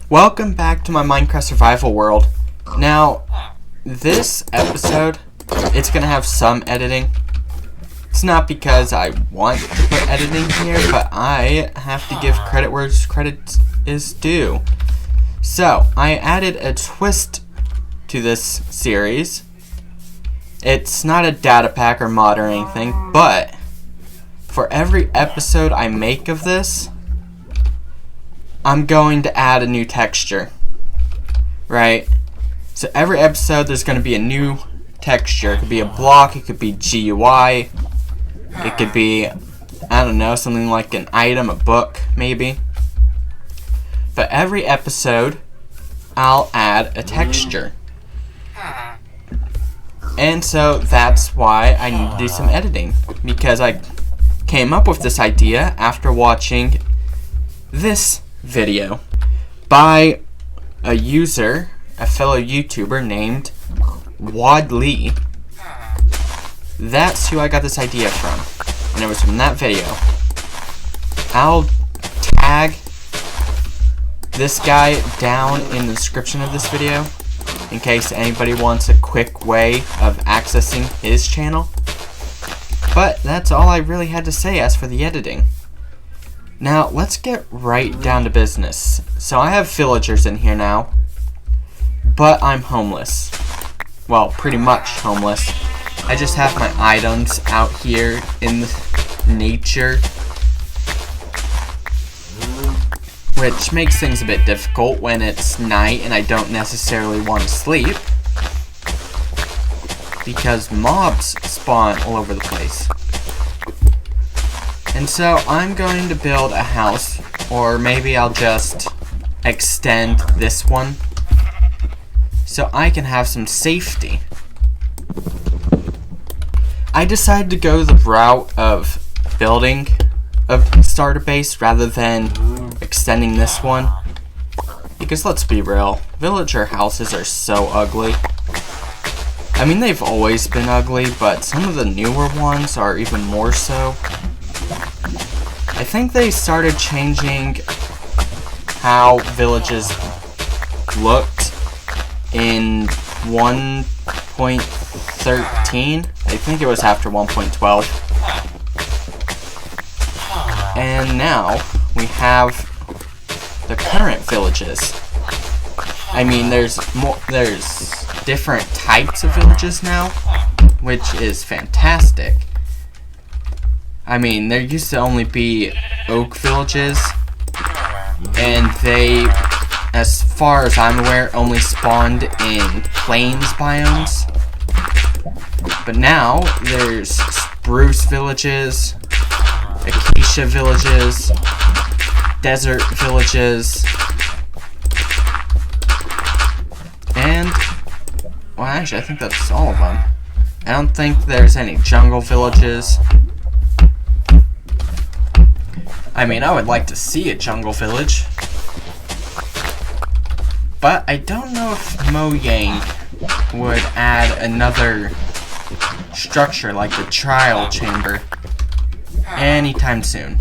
Welcome back to my Minecraft survival world. Now, this episode, it's gonna have some editing. It's not because I want to put editing here, but I have to give credit where credit is due. So, I added a twist to this series. It's not a data pack or mod or anything, but for every episode I make of this, I'm going to add a new texture, right? So every episode there's going to be a new texture. It could be a block, it could be GUI, it could be, I don't know, something like an item, a book, maybe. But every episode, I'll add a texture. And so that's why I need to do some editing, because I came up with this idea after watching this video by a user, a fellow YouTuber named Wadley. That's who I got this idea from, and it was from that video. I'll tag this guy down in the description of this video in case anybody wants a quick way of accessing his channel. But that's all I really had to say as for the editing. Now, let's get right down to business. So I have villagers in here now, but I'm homeless. Well, pretty much homeless. I just have my items out here in nature, which makes things a bit difficult when it's night and I don't necessarily want to sleep, because mobs spawn all over the place. And so I'm going to build a house, or maybe I'll just extend this one so I can have some safety. I decided to go the route of building a starter base rather than extending this one, because let's be real, villager houses are so ugly. I mean, they've always been ugly, but some of the newer ones are even more so. I think they started changing how villages looked in 1.13. I think it was after 1.12. And now we have the current villages. I mean, there's different types of villages now, which is fantastic. I mean, there used to only be oak villages, and they, as far as I'm aware, only spawned in plains biomes. But now, there's spruce villages, acacia villages, desert villages, and, well, actually, I think that's all of them. I don't think there's any jungle villages. I mean, I would like to see a jungle village, but I don't know if Mojang would add another structure like the trial chamber anytime soon.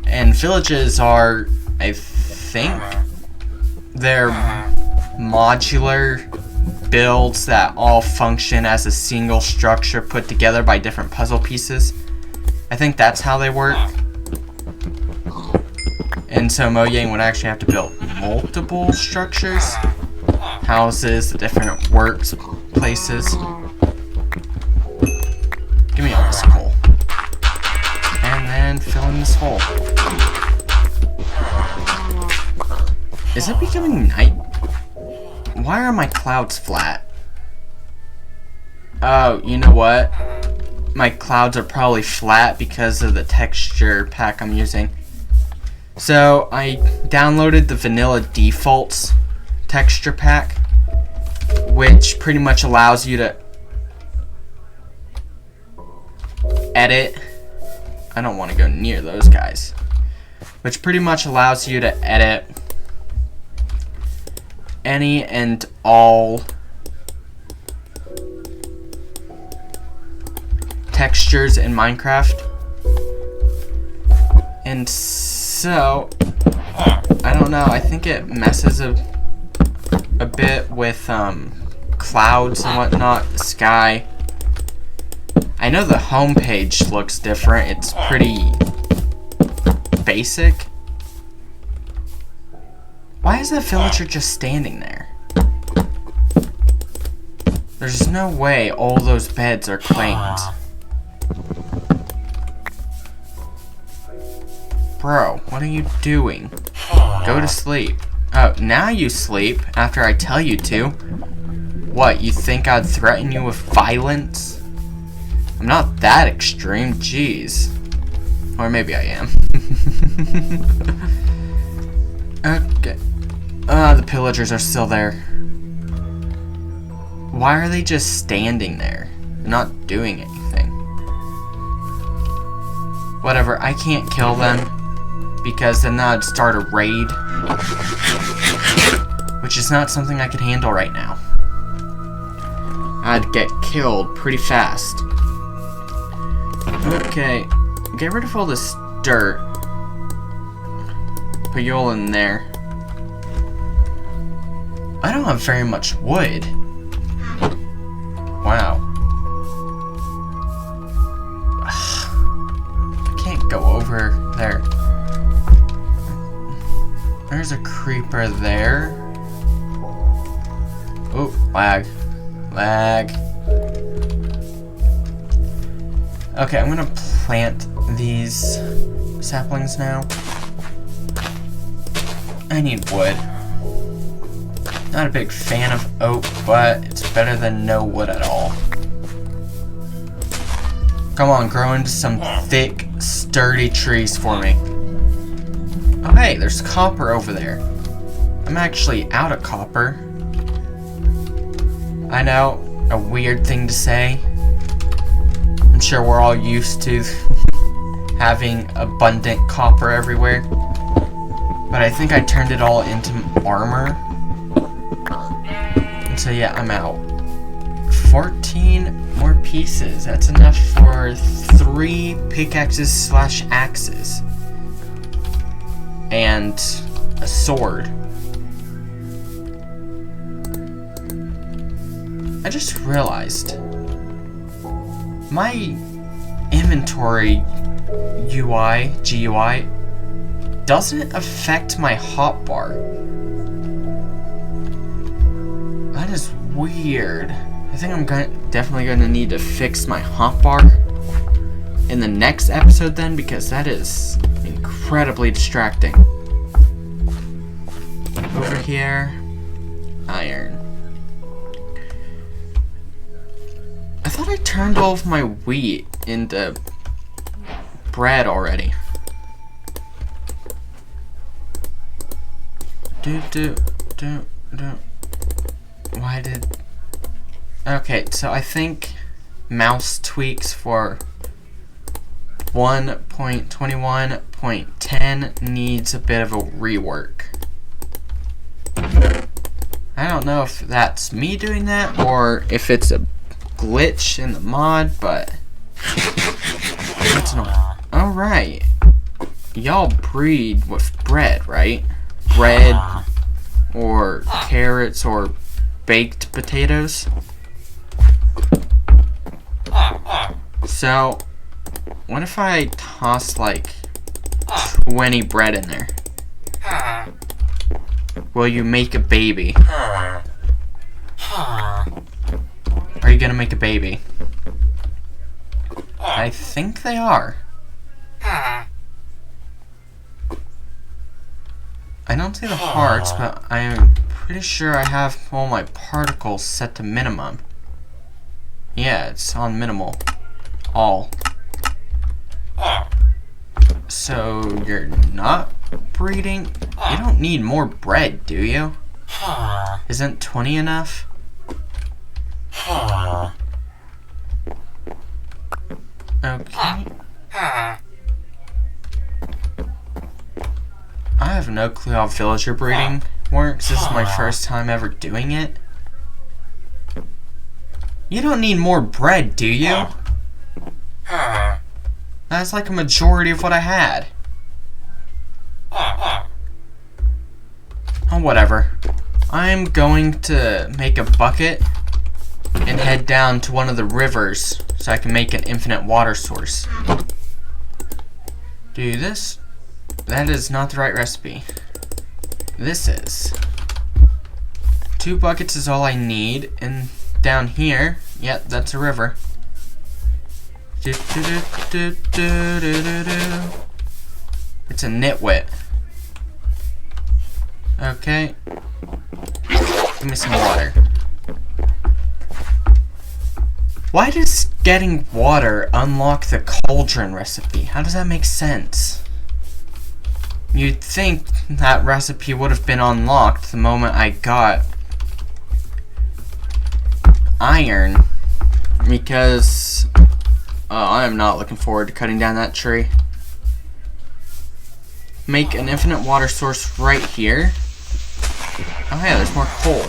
And villages are, I think, they're modular builds that all function as a single structure put together by different puzzle pieces. I think that's how they work. And so Mojang would actually have to build multiple structures, houses, different workplaces. Give me all this coal. And then fill in this hole. Is it becoming night? Why are my clouds flat? Oh, you know what? My clouds are probably flat because of the texture pack I'm using. So I downloaded the vanilla defaults texture pack, which pretty much allows you to edit. I don't want to go near those guys. Which pretty much allows you to edit any and all textures in Minecraft. And so I don't know. I think it messes a bit with clouds and whatnot, the sky. I know the home page looks different. It's pretty basic. Why is that villager just standing there? There's no way all those beds are claimed. Bro, what are you doing? Go to sleep. Oh, now you sleep after I tell you to. What, you think I'd threaten you with violence? I'm not that extreme, jeez. Or maybe I am. Okay. The pillagers are still there. Why are they just standing there? They're not doing anything. Whatever, I can't kill them. Because then I'd start a raid. Which is not something I could handle right now. I'd get killed pretty fast. Okay, get rid of all this dirt. Put you all in there. I don't have very much wood. Wow. I can't go over there. There's a creeper there. Oh, lag. Lag. Okay, I'm gonna plant these saplings now. I need wood. Not a big fan of oak, but it's better than no wood at all. Come on, grow into some thick, sturdy trees for me. Oh hey, there's copper over there. I'm actually out of copper. I know, a weird thing to say. I'm sure we're all used to having abundant copper everywhere. But I think I turned it all into armor. And so yeah, I'm out. 14 more pieces. That's enough for 3 pickaxes / axes. And a sword. I just realized my inventory GUI doesn't affect my hotbar. That is weird. I think I'm definitely going to need to fix my hotbar in the next episode then, because that is incredibly distracting. Over here, iron. I thought I turned all of my wheat into bread already. Why did... Okay, so I think mouse tweaks for 1.21.10 needs a bit of a rework. I don't know if that's me doing that or if it's a glitch in the mod, but that's not... Alright. Y'all breed with bread, right? Bread or carrots or baked potatoes. So, what if I toss like 20 bread in there? Will you make a baby? Are you gonna make a baby? I think they are. I don't see the hearts, but I am pretty sure I have all my particles set to minimum. Yeah, it's on minimal. All. So, you're not breeding? You don't need more bread, do you? Isn't 20 enough? Okay. I have no clue how villager breeding works. This is my first time ever doing it. You don't need more bread, do you? That's like a majority of what I had. Oh, whatever. I'm going to make a bucket and head down to one of the rivers so I can make an infinite water source. Do this. That is not the right recipe. This is. 2 buckets is all I need, and down here, yep, that's a river. It's a nitwit. Okay. Give me some water. Why does getting water unlock the cauldron recipe? How does that make sense? You'd think that recipe would have been unlocked the moment I got iron, because I am not looking forward to cutting down that tree. Make an infinite water source right here. Oh yeah, there's more coal.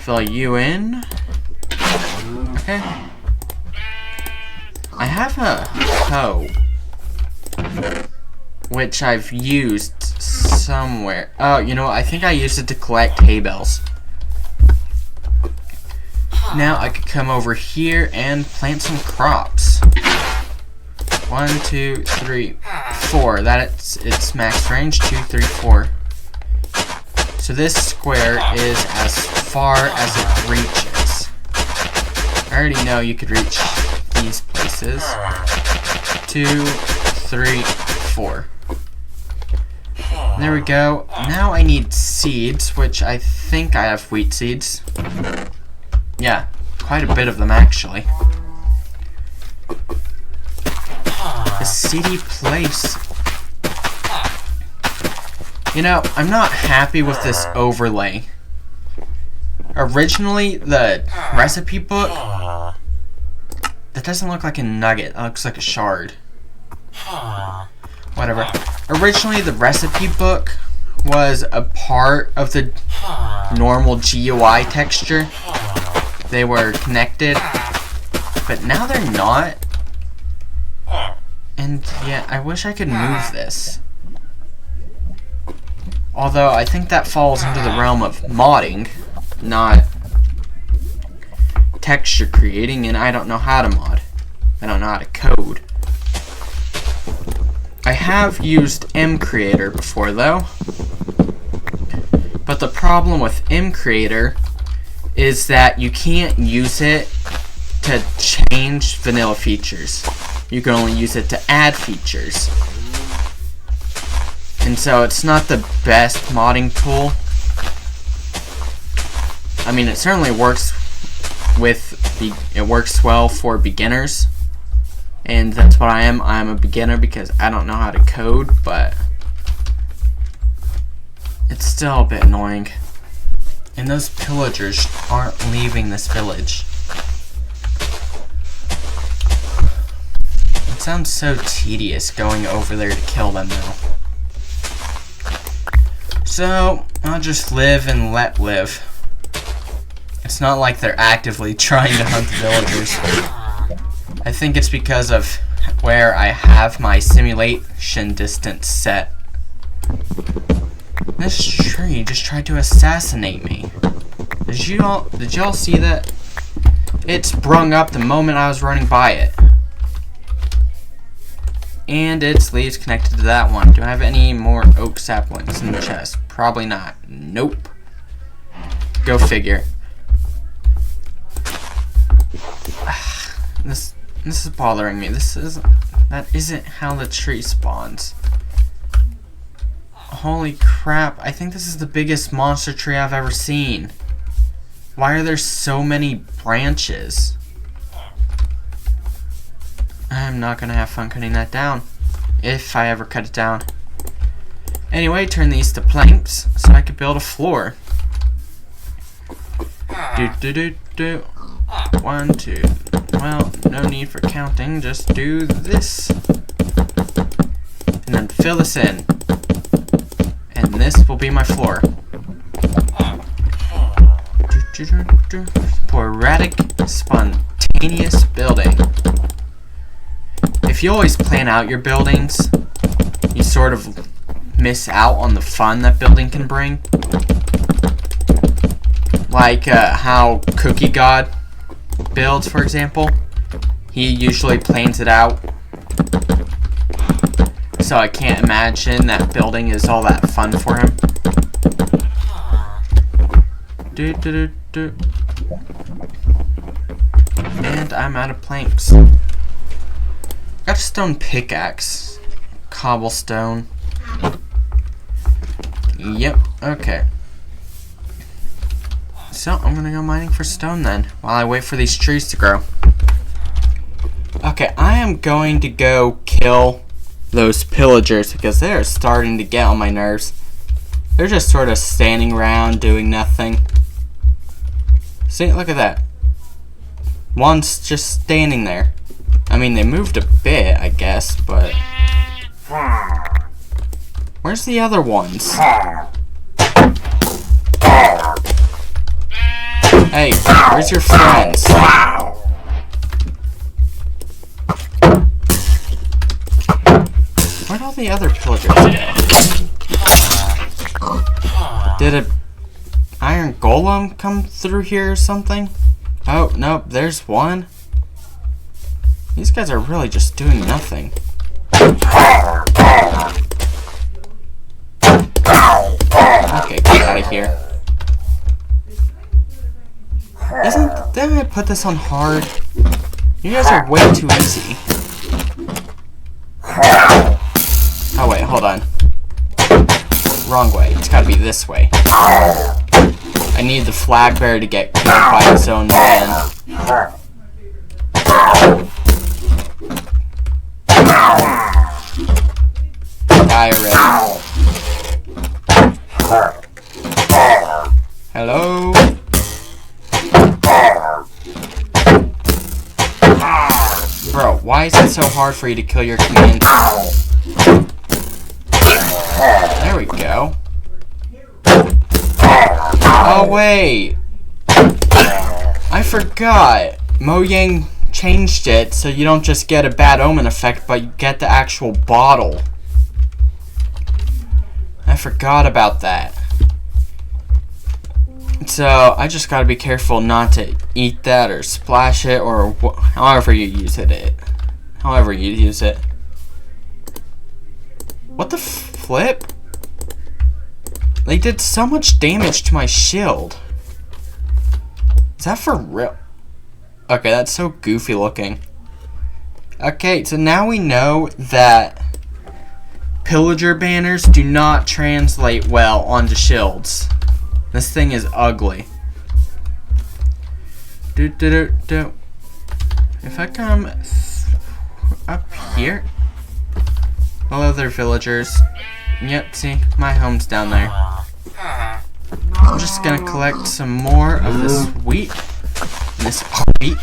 Fill you in. Okay. I have a hoe, which I've used somewhere. Oh, you know what? I think I used it to collect hay bales. Now I could come over here and plant some crops. 1, 2, 3, 4. It's max range. 2, 3, 4. So this square is as far as it reaches. I already know you could reach these places. 2, 3, 4. There we go. Now I need seeds, which I think I have wheat seeds. Yeah, quite a bit of them actually. A seedy place. You know, I'm not happy with this overlay. Originally, the recipe book, that doesn't look like a nugget, that looks like a shard. Whatever. Originally, the recipe book was a part of the normal GUI texture. They were connected, but now they're not. And yeah, I wish I could move this. Although I think that falls into the realm of modding, not texture creating, and I don't know how to mod. I don't know how to code. I have used mCreator before though. But the problem with mCreator is that you can't use it to change vanilla features. You can only use it to add features. And so it's not the best modding tool. I mean, it certainly works it works well for beginners. And that's what I am. I'm a beginner because I don't know how to code, but it's still a bit annoying. And those pillagers aren't leaving this village. It sounds so tedious going over there to kill them though. So, I'll just live and let live. It's not like they're actively trying to hunt the villagers. I think it's because of where I have my simulation distance set. This tree just tried to assassinate me. Did y'all see that? It sprung up the moment I was running by it. And its leaves connected to that one. Do I have any more oak saplings in the chest? Probably not. Nope. Go figure. This is bothering me. That isn't how the tree spawns. Holy crap, I think this is the biggest monster tree I've ever seen. Why are there so many branches? I'm not gonna have fun cutting that down. If I ever cut it down. Anyway, turn these to planks so I could build a floor. 1, 2. Well, no need for counting, just do this. And then fill this in. And this will be my floor. Sporadic, spontaneous building. If you always plan out your buildings, you sort of miss out on the fun that building can bring. Like how Cookie God builds, for example. He usually plans it out. So I can't imagine that building is all that fun for him. And I'm out of planks. Got a stone pickaxe. Cobblestone. Yep, okay. So I'm gonna go mining for stone then, while I wait for these trees to grow. Okay, I am going to go kill those pillagers because they're starting to get on my nerves. They're just sort of standing around doing nothing. See, look at that. One's just standing there. I mean, they moved a bit, I guess, but... Where's the other ones? Hey, where's your friends? Where'd all the other pillagers go? Did a iron golem come through here or something? Oh, nope, there's one. These guys are really just doing nothing. Okay, get out of here. Didn't I put this on hard? You guys are way too easy. Oh wait, hold on. Wrong way. It's gotta be this way. I need the flag bearer to get killed by his own man. Die already. Hello? Bro, why is it so hard for you to kill your commands? There we go. Oh wait! I forgot! Mojang changed it so you don't just get a bad omen effect, but you get the actual bottle. I forgot about that. So I just gotta be careful not to eat that or splash it or however you use it. However you use it. What the flip? They did so much damage to my shield. Is that for real? Okay, that's so goofy looking. Okay, so now we know that pillager banners do not translate well onto shields. This thing is ugly. If I come up here. Hello there, villagers. Yep, see, my home's down there. I'm just gonna collect some more of this wheat. Wheat.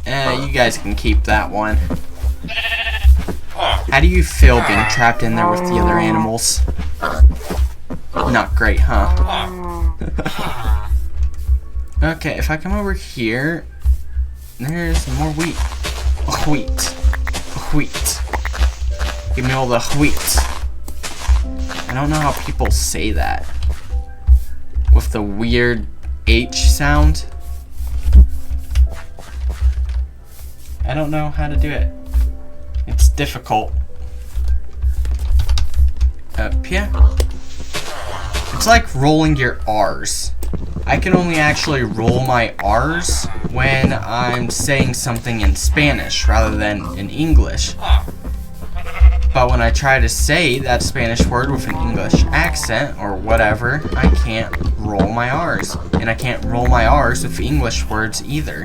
You guys can keep that one. How do you feel being trapped in there with the other animals? Not great, huh? Okay, if I come over here, there's more wheat. Wheat. Give me all the wheat. I don't know how people say that. With the weird H sound. I don't know how to do it. It's difficult. Up here. It's like rolling your R's. I can only actually roll my R's when I'm saying something in Spanish rather than in English. But when I try to say that Spanish word with an English accent or whatever, I can't roll my R's. And I can't roll my R's with English words either.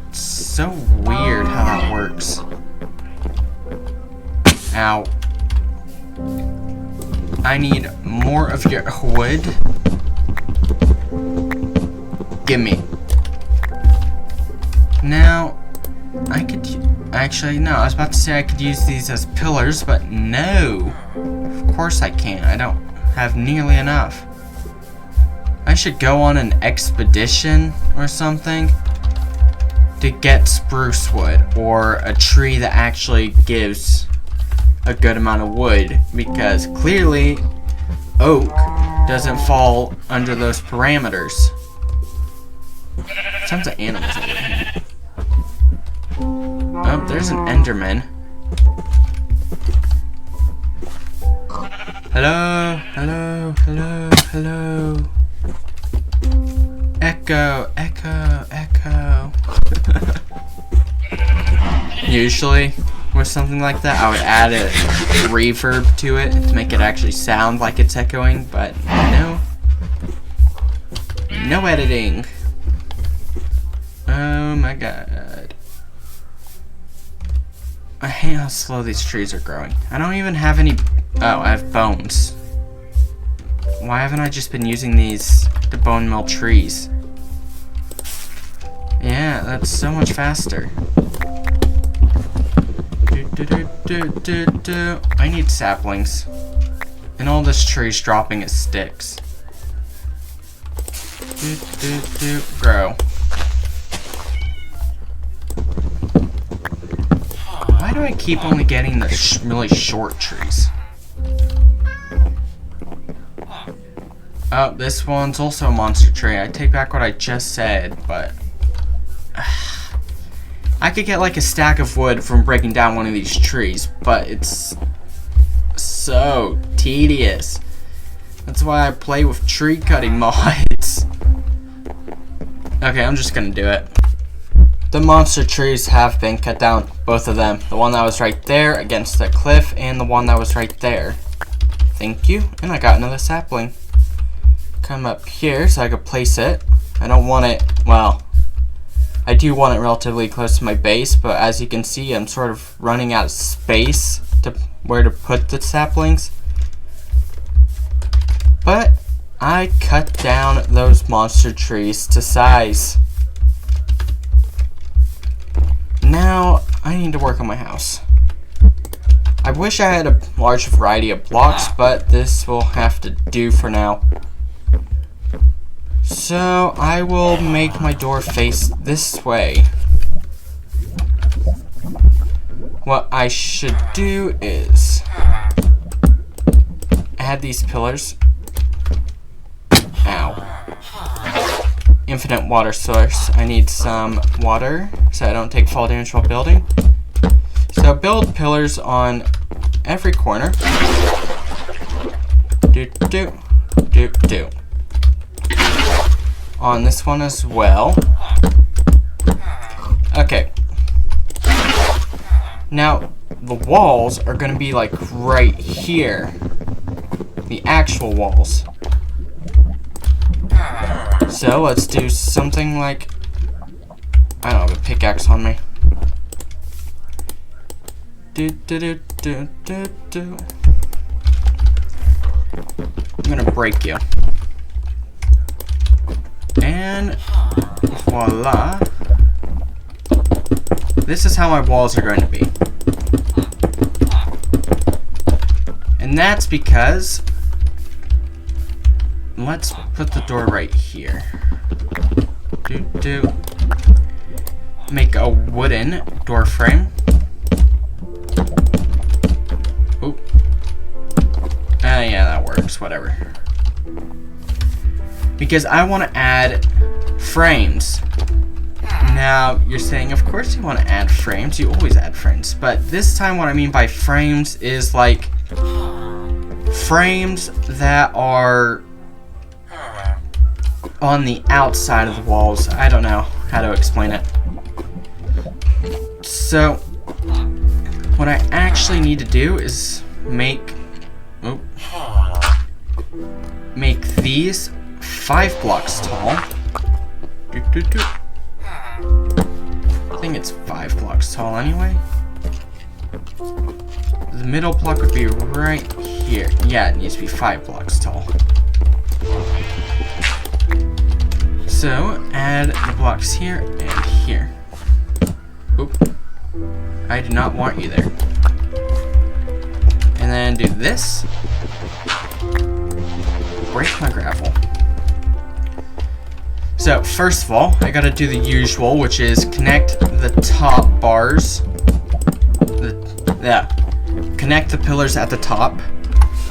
It's so weird how that works. Ow. I need more of your wood. Gimme. Now, I could... Actually, no, I was about to say I could use these as pillars, but no. Of course I can't. I don't have nearly enough. I should go on an expedition or something to get spruce wood or a tree that actually gives a good amount of wood, because clearly oak doesn't fall under those parameters. Tons of animals over here. Oh, there's an Enderman. Hello, hello, hello, hello. Echo, echo, echo. Usually, with something like that, I would add a reverb to it to make it actually sound like it's echoing, but no. No editing. Oh my god. I hate how slow these trees are growing. I don't even have any... Oh, I have bones. Why haven't I just been using these to bone mill trees? Yeah, that's so much faster. I need saplings. And all this tree's dropping its sticks. Grow. Why do I keep only getting the really short trees? Oh, this one's also a monster tree. I take back what I just said, but... I could get like a stack of wood from breaking down one of these trees, but it's so tedious. That's why I play with tree cutting mods. Okay, I'm just gonna do it. The monster trees have been cut down, both of them. The one that was right there against the cliff and the one that was right there. Thank you, and I got another sapling. Come up here so I could place it. I don't want it, well, I do want it relatively close to my base, but as you can see, I'm sort of running out of space to where to put the saplings. But I cut down those monster trees to size. Now I need to work on my house. I wish I had a large variety of blocks, but this will have to do for now. So I will make my door face this way. What I should do is add these pillars. Ow. Infinite water source. I need some water so I don't take fall damage while building. So build pillars on every corner. Do. On this one as well. Okay. Now, the walls are going to be like right here. The actual walls. So, let's do something like... I don't have a pickaxe on me. I'm going to break you. And voila. This is how my walls are going to be. And that's because... Let's put the door right here. Make a wooden door frame. Oop. Yeah, that works. Whatever. Because I want to add frames. Now, you're saying, of course you want to add frames. You always add frames. But this time what I mean by frames is like frames that are on the outside of the walls. I don't know how to explain it. So, what I actually need to do is make these 5 blocks tall. I think it's 5 blocks tall anyway. The middle block would be right here. Yeah, it needs to be 5 blocks tall. So, add the blocks here and here. Oop. I do not want you there. And then do this. Break my gravel. So first of all, I gotta do the usual, which is connect the top bars. Connect the pillars at the top.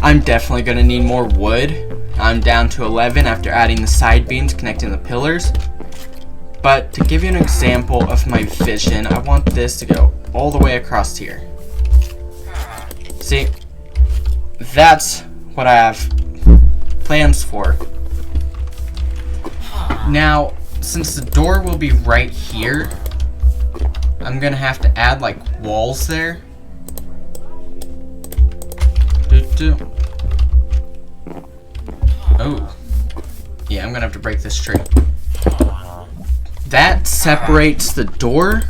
I'm definitely gonna need more wood. I'm down to 11 after adding the side beams connecting the pillars. But to give you an example of my vision, I want this to go all the way across here. See, that's what I have plans for. Now, since the door will be right here, I'm gonna have to add like walls there. Oh, yeah, I'm gonna have to break this tree. That separates the door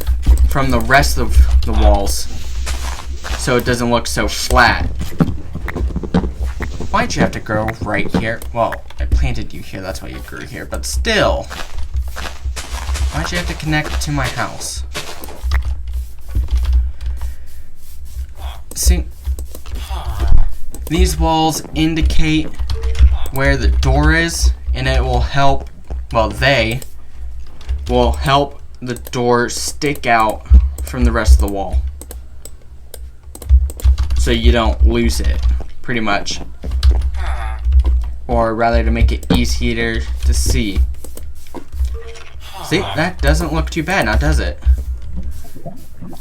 from the rest of the walls, so it doesn't look so flat. Why'd you have to grow right here? Well, I planted you here, that's why you grew here, but still. Why'd you have to connect to my house? See, these walls indicate where the door is, and it will help, well, they will help the door stick out from the rest of the wall, so you don't lose it, pretty much. Or rather, to make it easier to see. See, that doesn't look too bad now, does it?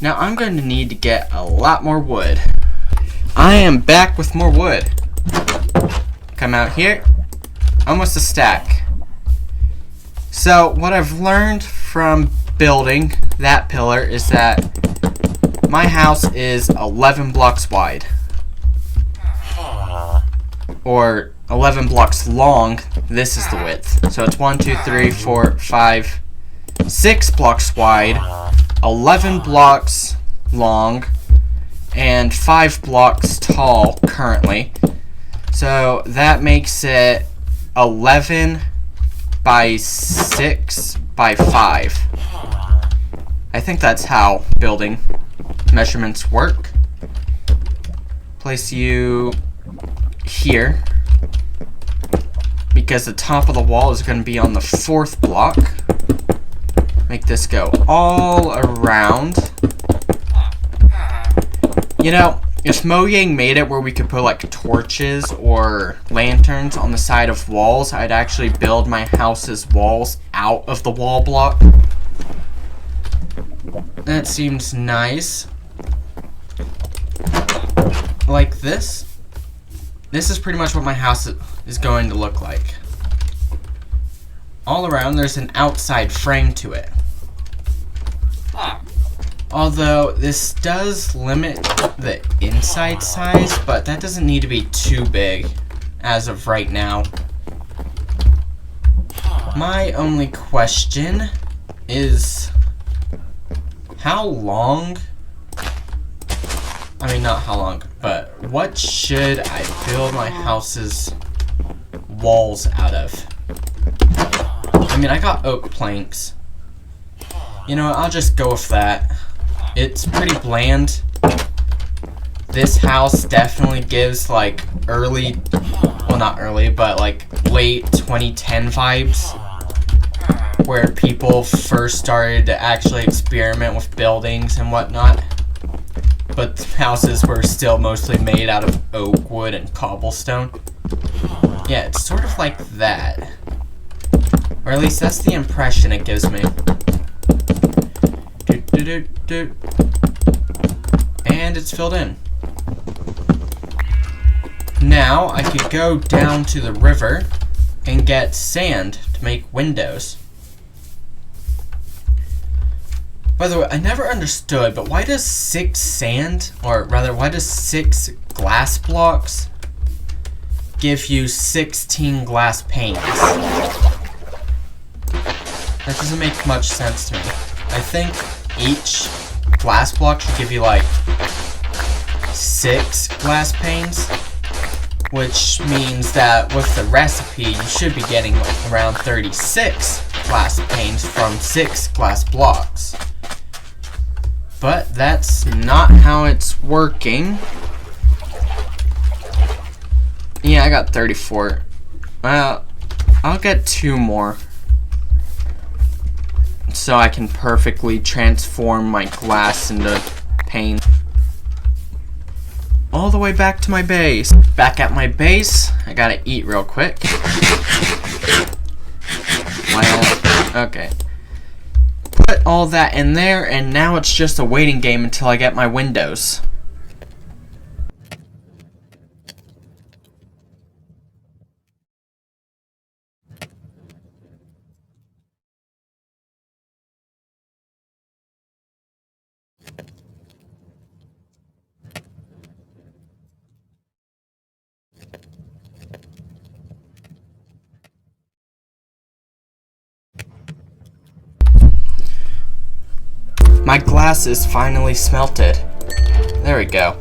Now I'm going to need to get a lot more wood. I am back with more wood. Come out here, almost a stack. So what I've learned from building that pillar is that my house is 11 blocks wide, or 11 blocks long. This is the width, so it's 1, 2, 3, 4, 5, 6 blocks wide, 11 blocks long, and 5 blocks tall currently. So that makes it 11 by 6 by 5. I think that's how building measurements work. Place you here, because the top of the wall is going to be on the 4th block. Make this go all around. You know, if Mojang made it where we could put like torches or lanterns on the side of walls, I'd actually build my house's walls out of the wall block. That seems nice. Like this. This is pretty much what my house is going to look like. All around, there's an outside frame to it. Although this does limit the inside size, but that doesn't need to be too big as of right now. My only question is how long, I mean not how long, but what should I build my house's walls out of? I mean, I got oak planks. You know what, I'll just go with that. It's pretty bland. This house definitely gives like early, well not early, but like late 2010 vibes, where people first started to actually experiment with buildings and whatnot. But the houses were still mostly made out of oak wood and cobblestone. Yeah, it's sort of like that. Or at least that's the impression it gives me. And it's filled in. Now I could go down to the river and get sand to make windows. By the way, I never understood, but why does 6 sand, or rather, why does 6 glass blocks give you 16 glass panes? That doesn't make much sense to me. I think each glass block should give you like 6 glass panes, which means that with the recipe, you should be getting like around 36 glass panes from 6 glass blocks. But that's not how it's working. Yeah, I got 34. Well, I'll get 2 more. so I can perfectly transform my glass into pane. All the way back to my base. Back at my base, I gotta eat real quick. Well, okay. Put all that in there, and now it's just a waiting game until I get my windows. My glass is finally smelted. There we go.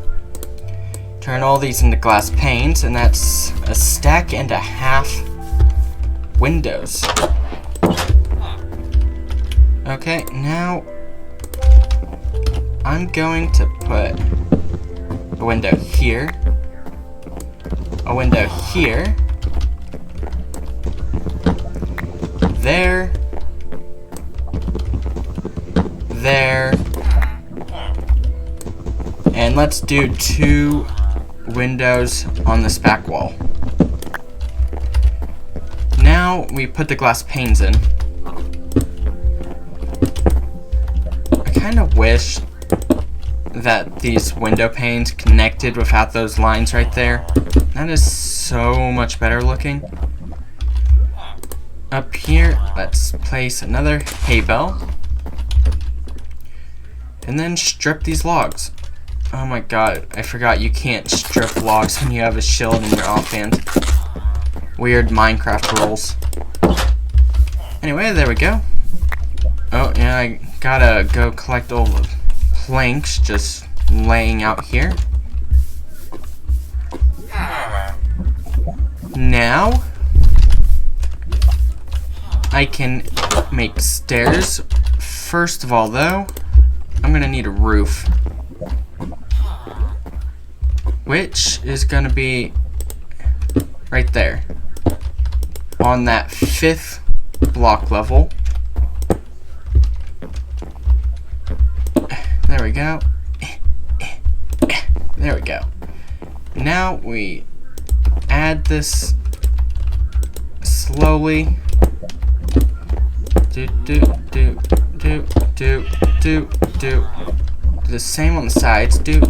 Turn all these into glass panes, and that's a stack and a half windows. Okay, now I'm going to put a window here, a window here, there, there, and let's do 2 windows on this back wall. Now we put the glass panes in. I kind of wish that these window panes connected without those lines right there. That is so much better looking. Up here, let's place another hay bale. And then strip these logs. Oh my god, I forgot you can't strip logs when you have a shield in your offhand. Weird Minecraft rules. Anyway, there we go. Oh, yeah, I gotta go collect all the planks just laying out here. Now, I can make stairs. First of all, though, I'm gonna need a roof, which is gonna be right there on that 5th block level. There we go. There we go. Now we add this slowly. Do. The same on the sides. Do.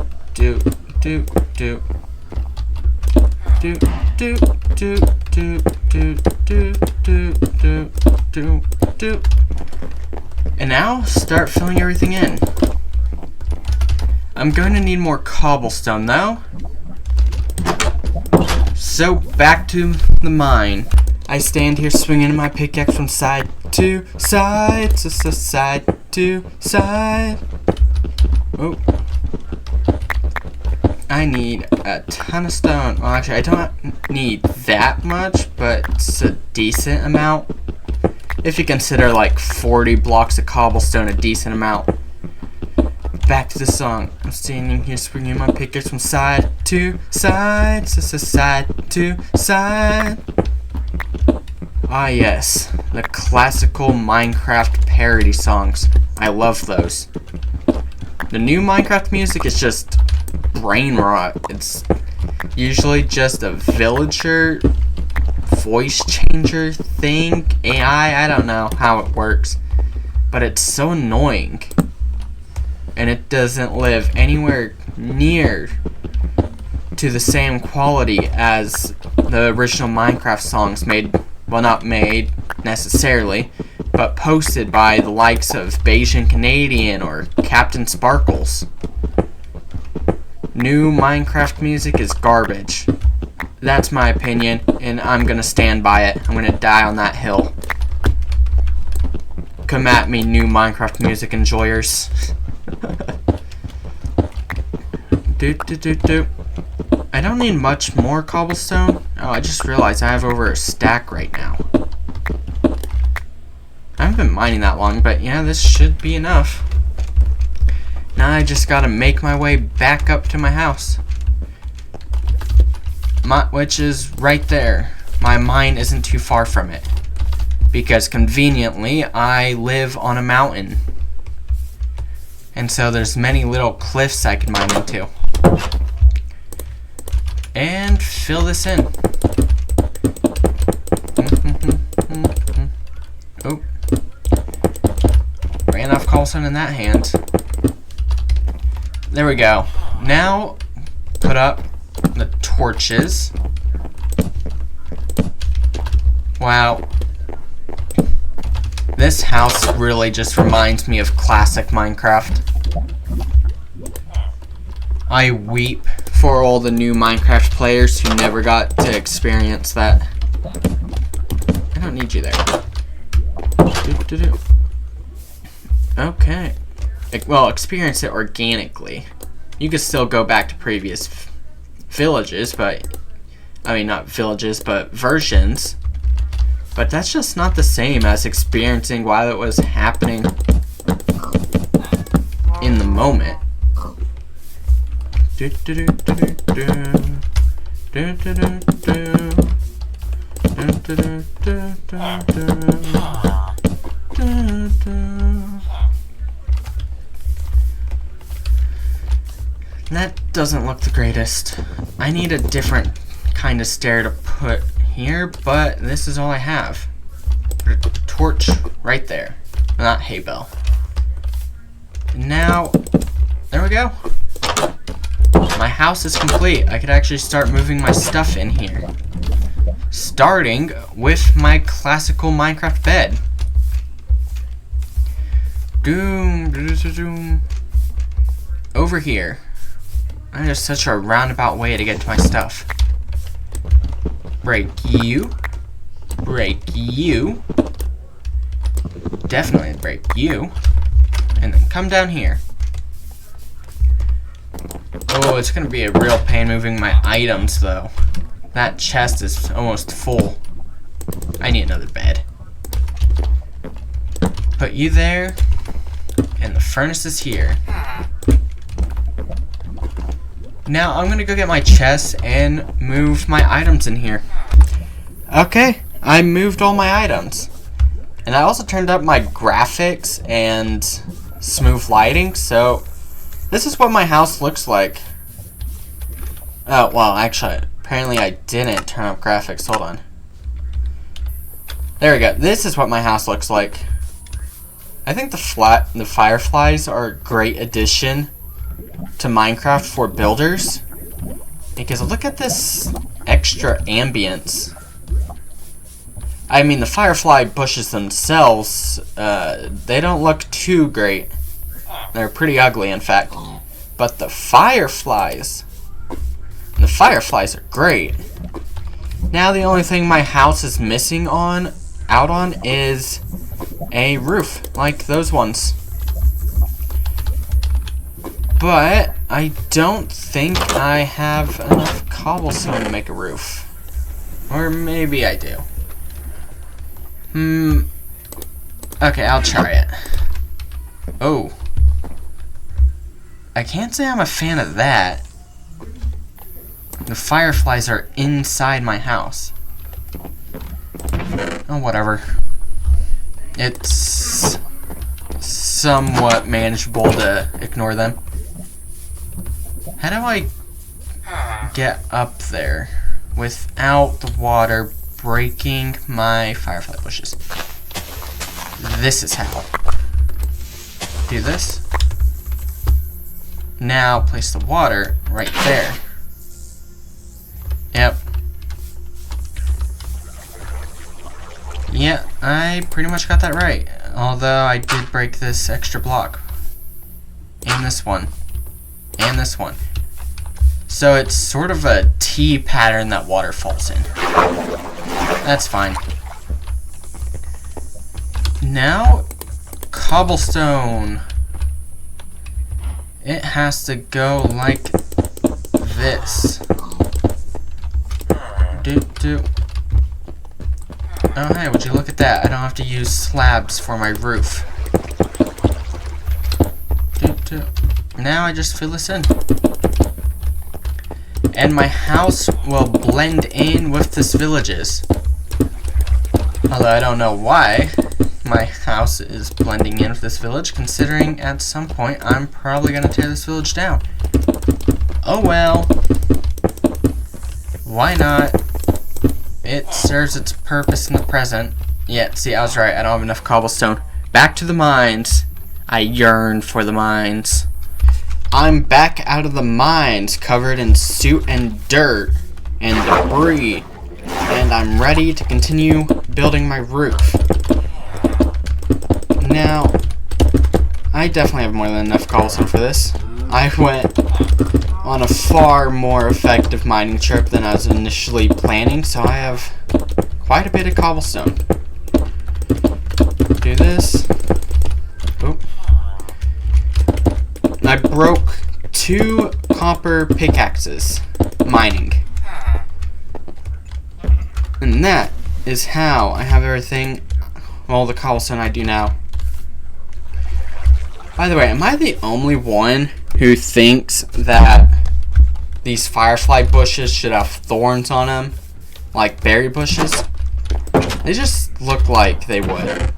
And now start filling everything in. I'm going to need more cobblestone though. So back to the mine. I stand here swinging my pickaxe from side to side, side to side. Oh. I need a ton of stone. Well, actually, I don't need that much, but it's a decent amount. If you consider like 40 blocks of cobblestone a decent amount. Back to the song. I'm standing here swinging my pickaxe from side to side, side to side. Ah yes, the classical Minecraft parody songs. I love those. The new Minecraft music is just brain rot. It's usually just a villager voice changer thing, AI, I don't know how it works, but it's so annoying. And it doesn't live anywhere near to the same quality as the original Minecraft songs made, well, not made necessarily, but posted by the likes of Bayesian Canadian or Captain Sparkles. New Minecraft music is garbage. That's my opinion, and I'm gonna stand by it. I'm gonna die on that hill. Come at me, new Minecraft music enjoyers. I don't need much more cobblestone. Oh, I just realized I have over a stack right now. I haven't been mining that long, but yeah, this should be enough. Now I just gotta make my way back up to my house. Which is right there. My mine isn't too far from it. because conveniently I live on a mountain. And so there's many little cliffs I can mine into. And fill this in. Oh. Ran off cobblestone in that hand. There we go. Now, put up the torches. Wow. This house really just reminds me of classic Minecraft. I weep for all the new Minecraft players who never got to experience that. I don't need you there. Okay. Well, experience it organically. You could still go back to previous villages, but... I mean, not villages, but versions. But that's just not the same as experiencing while it was happening in the moment. That doesn't look the greatest. I need a different kind of stair to put here, but this is all I have. Put a torch right there. Not hay bale. Now, there we go. My house is complete. I could actually start moving my stuff in here. Starting with my classical Minecraft bed. Over here. That is such a roundabout way to get to my stuff. Break you. Break you. Definitely break you. And then come down here. Oh, it's gonna be a real pain moving my items though. That chest is almost full. I need another bed. Put you there. And the furnace is here. Now I'm gonna go get my chest and move my items in here. Okay, I moved all my items. And I also turned up my graphics and smooth lighting, so this is what my house looks like. Oh, well, actually, apparently I didn't turn up graphics. Hold on. There we go. This is what my house looks like. I think the fireflies are a great addition to Minecraft for builders, because look at this extra ambience. I mean, the firefly bushes themselves, they don't look too great. They're pretty ugly, in fact. But the fireflies are great. Now the only thing my house is missing out on is a roof, like those ones. But I don't think I have enough cobblestone to make a roof. Or maybe I do. Okay, I'll try it. Oh. I can't say I'm a fan of that. The fireflies are inside my house. Oh, whatever. It's somewhat manageable to ignore them. How do I get up there without the water breaking my firefly bushes? This is how. Do this. Now place the water right there. Yep. Yeah, I pretty much got that right. Although I did break this extra block. And this one. And this one. So it's sort of a T pattern that water falls in. That's fine. Now, cobblestone. It has to go like this. Oh, hey, would you look at that? I don't have to use slabs for my roof. Now I just fill this in. And my house will blend in with this village's. Although I don't know why my house is blending in with this village, considering at some point I'm probably going to tear this village down. Oh well. Why not? It serves its purpose in the present. Yeah, see, I was right. I don't have enough cobblestone. Back to the mines. I yearn for the mines. I'm back out of the mines, covered in soot and dirt and debris. And I'm ready to continue building my roof. Now, I definitely have more than enough cobblestone for this. I went on a far more effective mining trip than I was initially planning, so I have quite a bit of cobblestone. Do this. Oh. I broke 2 copper pickaxes mining. And that is how I have everything, all the cobblestone I do now. By the way, am I the only one who thinks that these firefly bushes should have thorns on them? Like berry bushes? They just look like they would.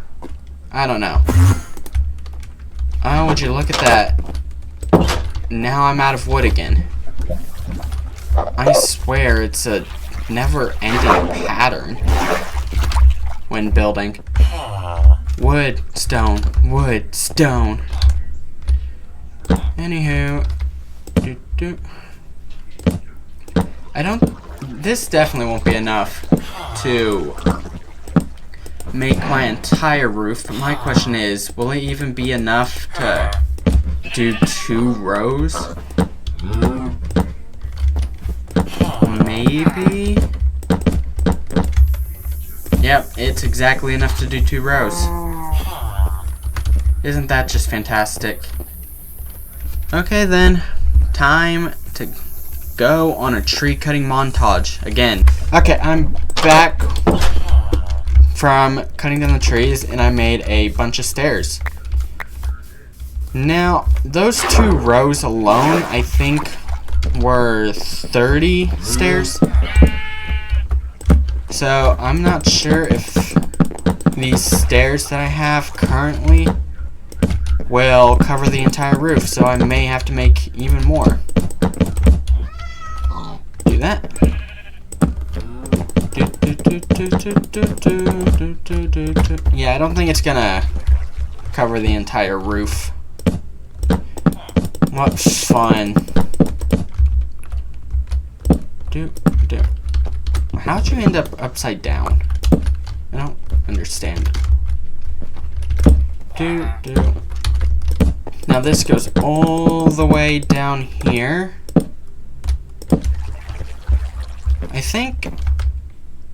I don't know. Oh, would you look at that? Now I'm out of wood again. I swear it's a never-ending pattern when building. Wood, stone, wood, stone. Anywho, this definitely won't be enough to make my entire roof, but my question is, will it even be enough to do 2 rows? Maybe? Yep, it's exactly enough to do 2 rows. Isn't that just fantastic? Okay then, time to go on a tree cutting montage again. Okay, I'm back from cutting down the trees and I made a bunch of stairs. Now, those 2 rows alone, I think, were 30 stairs. So, I'm not sure if these stairs that I have currently will cover the entire roof, so I may have to make even more. Do that. Yeah, I don't think it's gonna cover the entire roof. What fun. How'd you end up upside down? I don't understand. Now this goes all the way down here.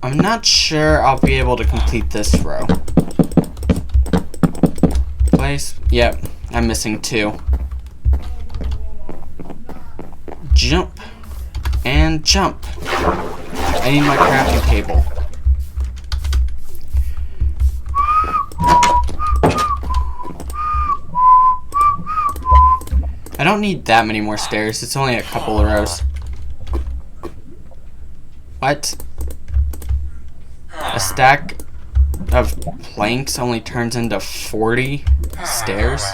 I'm not sure I'll be able to complete this row. Place? Yep, I'm missing 2. Jump. And jump. I need my crafting table. I don't need that many more stairs. It's only a couple of rows. What? A stack of planks only turns into 40 stairs?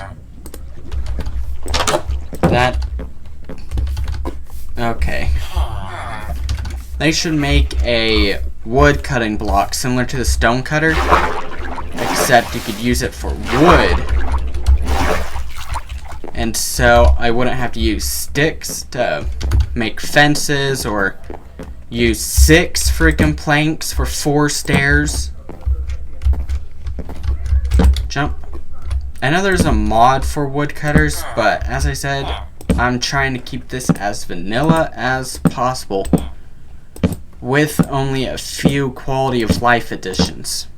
Okay. They should make a wood cutting block similar to the stone cutter, except you could use it for wood. And so I wouldn't have to use sticks to make fences or use 6 freaking planks for 4 stairs. Jump. I know there's a mod for woodcutters, but as I said, I'm trying to keep this as vanilla as possible, with only a few quality of life additions.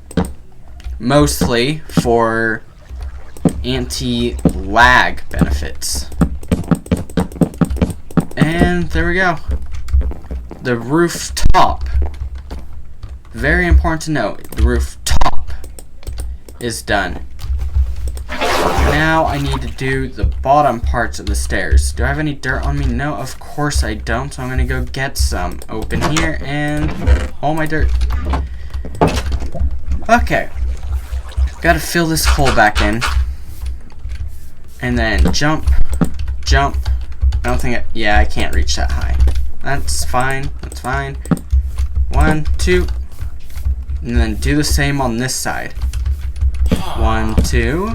Mostly for anti-lag benefits. And there we go. The rooftop. Very important to note, the rooftop is done. Now I need to do the bottom parts of the stairs. Do I have any dirt on me? No, of course I don't. So I'm gonna go get some. Open here and all my dirt. Okay. Gotta fill this hole back in. And then jump. Jump. I don't think yeah, I can't reach that high. That's fine. That's fine. 1, 2. And then do the same on this side. 1, 2.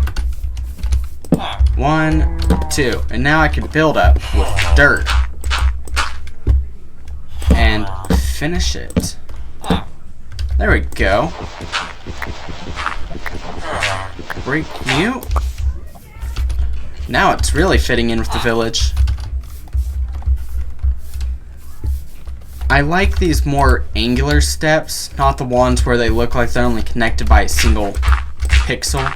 1, 2. And now I can build up with dirt. And finish it. There we go. Break you. Now it's really fitting in with the village. I like these more angular steps, not the ones where they look like they're only connected by a single pixel.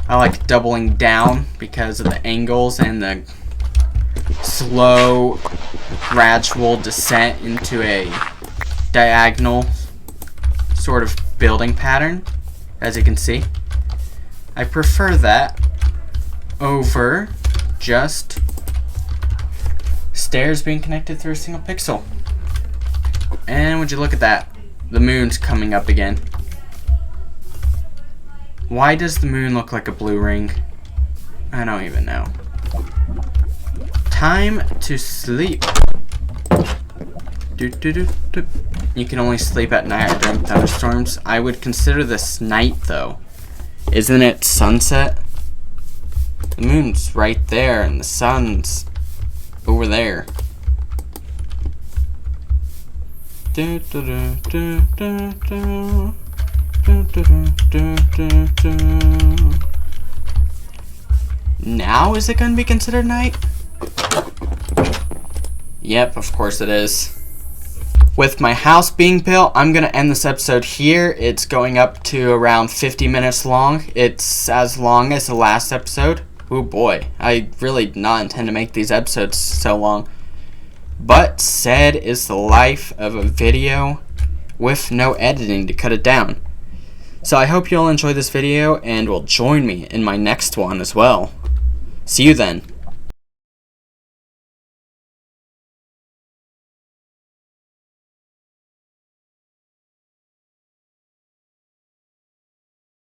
I like doubling down because of the angles and the slow, gradual descent into a diagonal sort of building pattern, as you can see. I prefer that over just stairs being connected through a single pixel. And would you look at that? The moon's coming up again. Why does the moon look like a blue ring? I don't even know. Time to sleep. You can only sleep at night or during thunderstorms. I would consider this night though. Isn't it sunset? The moon's right there and the sun's over there. Now is it going to be considered night? Yep, of course it is. With my house being built, I'm going to end this episode here. It's going up to around 50 minutes long. It's as long as the last episode. Oh boy, I really did not intend to make these episodes so long. But said is the life of a video with no editing to cut it down. So I hope you'll enjoy this video and will join me in my next one as well. See you then.